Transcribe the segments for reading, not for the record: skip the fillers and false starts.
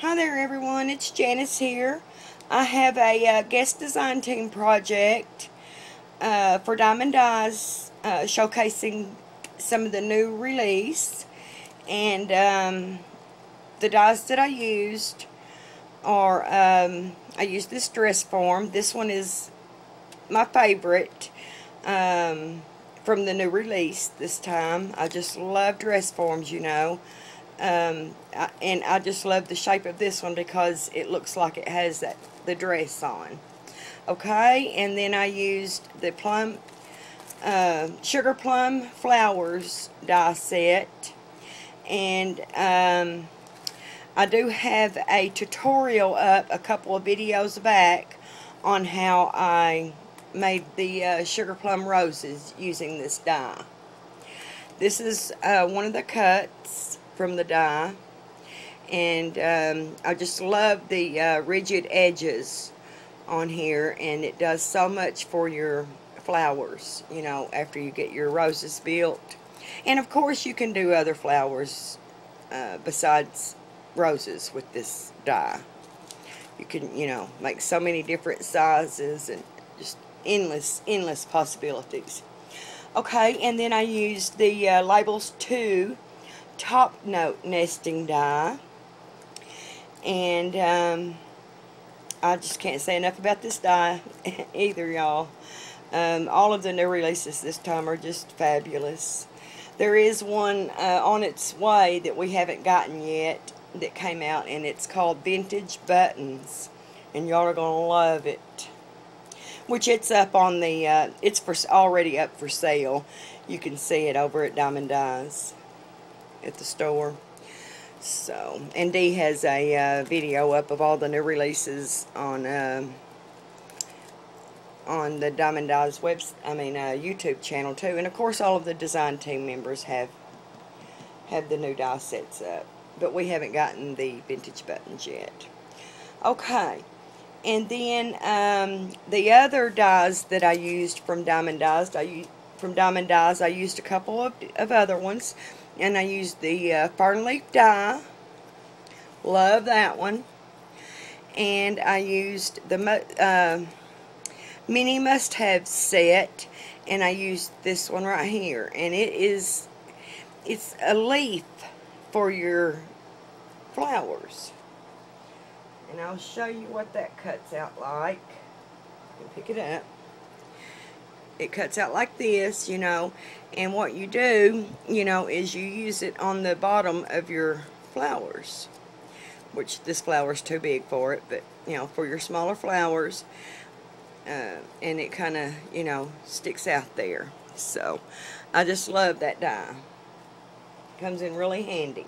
Hi there everyone, it's Janice here. I have a guest design team project for Diamond Dyes, showcasing some of the new release. And the dyes that I used are, I used this dress form. This one is my favorite from the new release this time. I just love dress forms, you know. And I just love the shape of this one because it looks like it has the dress on. Okay, and then I used the Sugar Plum Flowers die set. And I do have a tutorial up a couple of videos back on how I made the Sugar Plum Roses using this die. This is one of the cuts from the die, and I just love the rigid edges on here, and it does so much for your flowers, you know, after you get your roses built. And of course you can do other flowers besides roses with this die. You can, you know, make so many different sizes and just endless possibilities. Okay, and then I used the Labels 2 top note nesting die, and I just can't say enough about this die either, y'all. All of the new releases this time are just fabulous. There is one on its way that we haven't gotten yet that came out, and it's called Vintage Buttons, and y'all are gonna love it. Which it's up on the it's already up for sale. You can see it over at Diamond Dyes at the store. So, and Dee has a video up of all the new releases on the Diamond Dyes YouTube channel too. And of course, all of the design team members have the new die sets up, but we haven't gotten the vintage buttons yet. Okay, and then the other dies that I used from Diamond Dyes, I used a couple of other ones. And I used the fern leaf die. Love that one. And I used the mini must-have set. And I used this one right here. And it's a leaf for your flowers. And I'll show you what that cuts out like. You can pick it up. It cuts out like this, you know, and what you do, you know, is you use it on the bottom of your flowers, which this flower's too big for it, but, you know, for your smaller flowers, and it kind of, you know, sticks out there. So, I just love that die. Comes in really handy.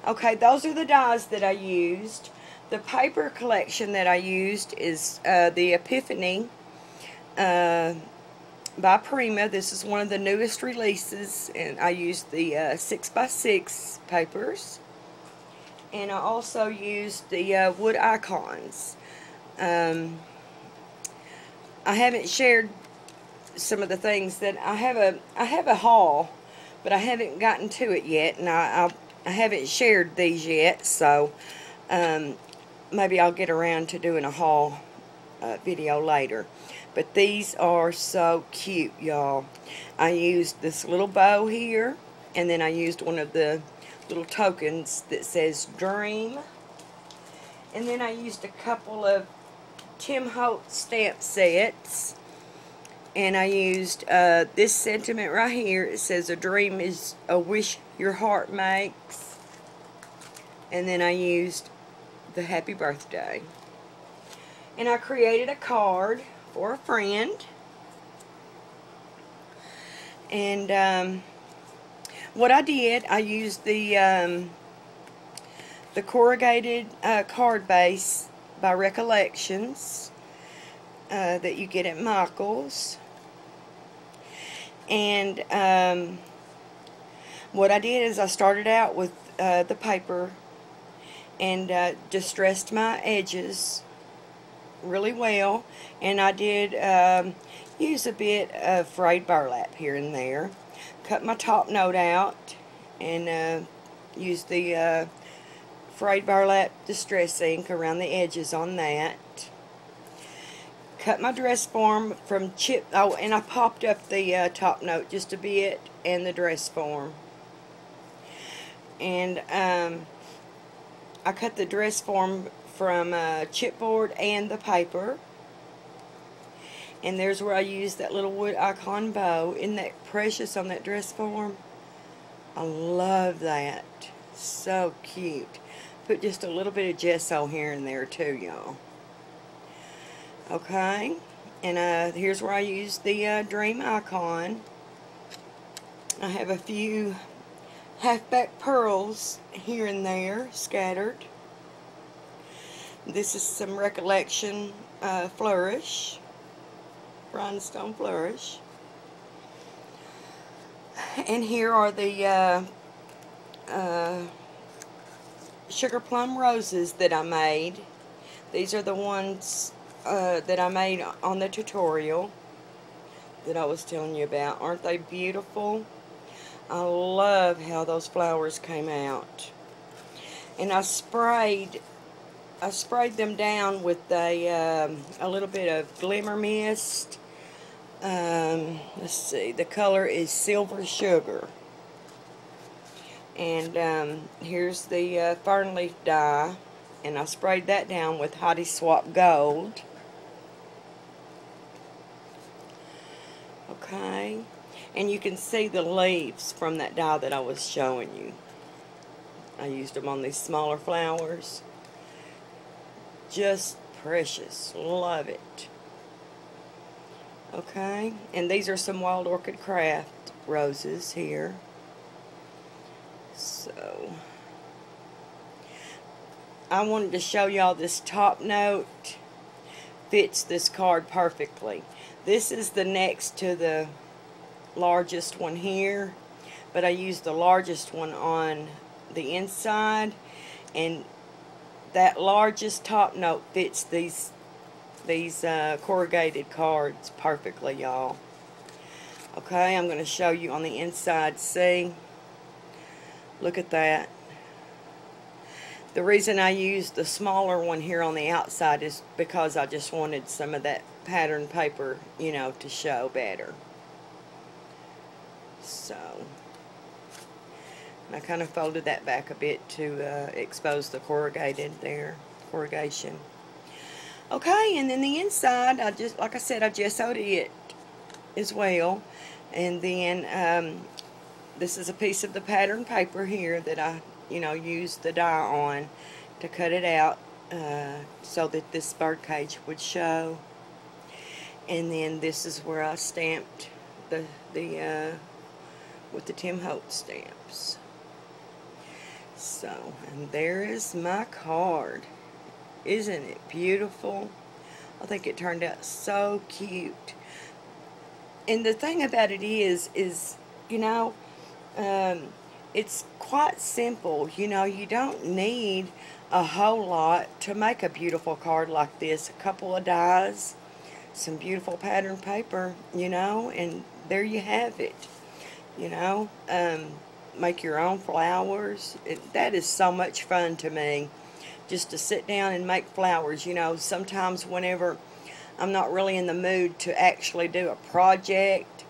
Okay, those are the dies that I used. The paper collection that I used is the Epiphany, by Prima. This is one of the newest releases, and I used the 6x6 papers, and I also used the wood icons. I haven't shared some of the things that I have a haul, but I haven't gotten to it yet, and I haven't shared these yet, so maybe I'll get around to doing a haul video later. But these are so cute, y'all. I used this little bow here, and then I used one of the little tokens that says Dream. And then I used a couple of Tim Holtz stamp sets. And I used this sentiment right here. It says, a dream is a wish your heart makes. And then I used the happy birthday. And I created a card for a friend, and what I did, I used the corrugated card base by Recollections that you get at Michael's, and what I did is I started out with the paper and distressed my edges really well, and I did use a bit of frayed burlap here and there. Cut my top note out and used the frayed burlap distress ink around the edges on that. Cut my dress form from chip. Oh, and I popped up the top note just a bit and the dress form. And I cut the dress form from chipboard and the paper. And there's where I used that little wood icon bow. Isn't that precious on that dress form? I love that. So cute. Put just a little bit of gesso here and there too, y'all. Okay. And here's where I used the dream icon. I have a few halfback pearls here and there scattered. This is some recollection flourish. Rhinestone flourish. And here are the sugar plum roses that I made. These are the ones that I made on the tutorial that I was telling you about. Aren't they beautiful? I love how those flowers came out. And I sprayed them down with a little bit of glimmer mist. Let's see, the color is Silver Sugar. And here's the fern leaf dye, and I sprayed that down with Hottie Swap Gold. Okay, and you can see the leaves from that dye that I was showing you. I used them on these smaller flowers. Just precious. Love it. Okay, and these are some Wild Orchid Craft roses here. So, I wanted to show y'all this top note fits this card perfectly. This is the next to the largest one here, but I used the largest one on the inside, and that largest top note fits these corrugated cards perfectly, y'all. Okay, I'm going to show you on the inside. See? Look at that. The reason I used the smaller one here on the outside is because I just wanted some of that pattern paper, you know, to show better. So, I kind of folded that back a bit to expose the corrugation. Okay, and then the inside, like I said, I gessoed it as well. And then this is a piece of the pattern paper here that I, used the die on to cut it out so that this bird cage would show. And then this is where I stamped with the Tim Holtz stamps. So, and there is my card. Isn't it beautiful? I think it turned out so cute. And the thing about it is it's quite simple. You don't need a whole lot to make a beautiful card like this. A couple of dies, some beautiful pattern paper, and there you have it. Make your own flowers. That is so much fun to me, just to sit down and make flowers. Sometimes whenever I'm not really in the mood to actually do a project,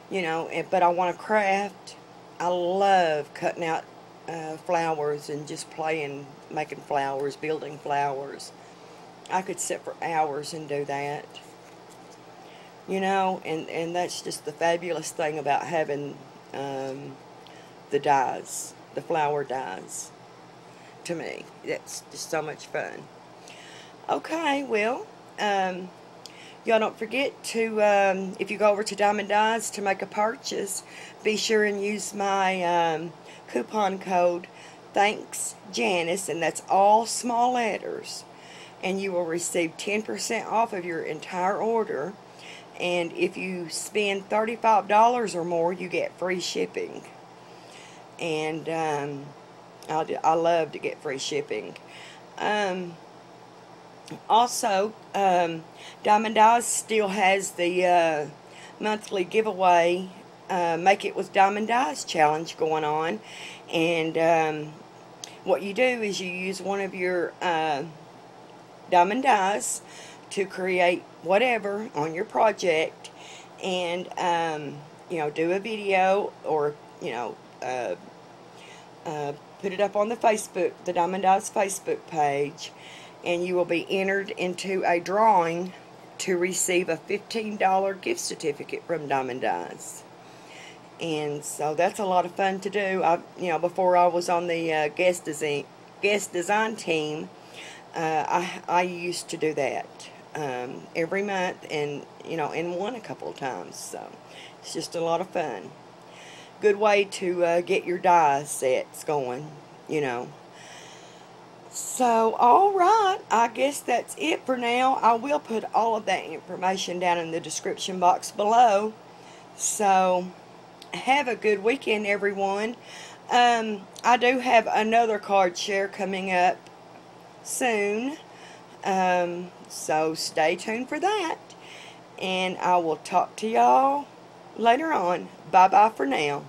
but I want to craft, I love cutting out flowers and just playing, making flowers, building flowers. I could sit for hours and do that. And that's just the fabulous thing about having the dies, the flower dies. To me, that's just so much fun. Okay, well, y'all don't forget to, if you go over to Diamond Dies to make a purchase, be sure and use my coupon code, Thanks Janice, and that's all small letters, and you will receive 10% off of your entire order. And if you spend $35 or more, you get free shipping. And I love to get free shipping. Also, Diamond Dies still has the monthly giveaway, Make It With Diamond Dies challenge going on. And what you do is you use one of your diamond dies to create whatever on your project, and you know, do a video, or you know, put it up on the Diamond Dies Facebook page, and you will be entered into a drawing to receive a $15 gift certificate from Diamond Dies. And so that's a lot of fun to do. You know, before I was on the guest design team, I used to do that every month, and you know, and won a couple of times. So it's just a lot of fun. Good way to get your die sets going, you know. So, alright, I guess that's it for now. I will put all of that information down in the description box below. So, have a good weekend, everyone. I do have another card share coming up soon. So, stay tuned for that. And I will talk to y'all later on. Bye-bye for now.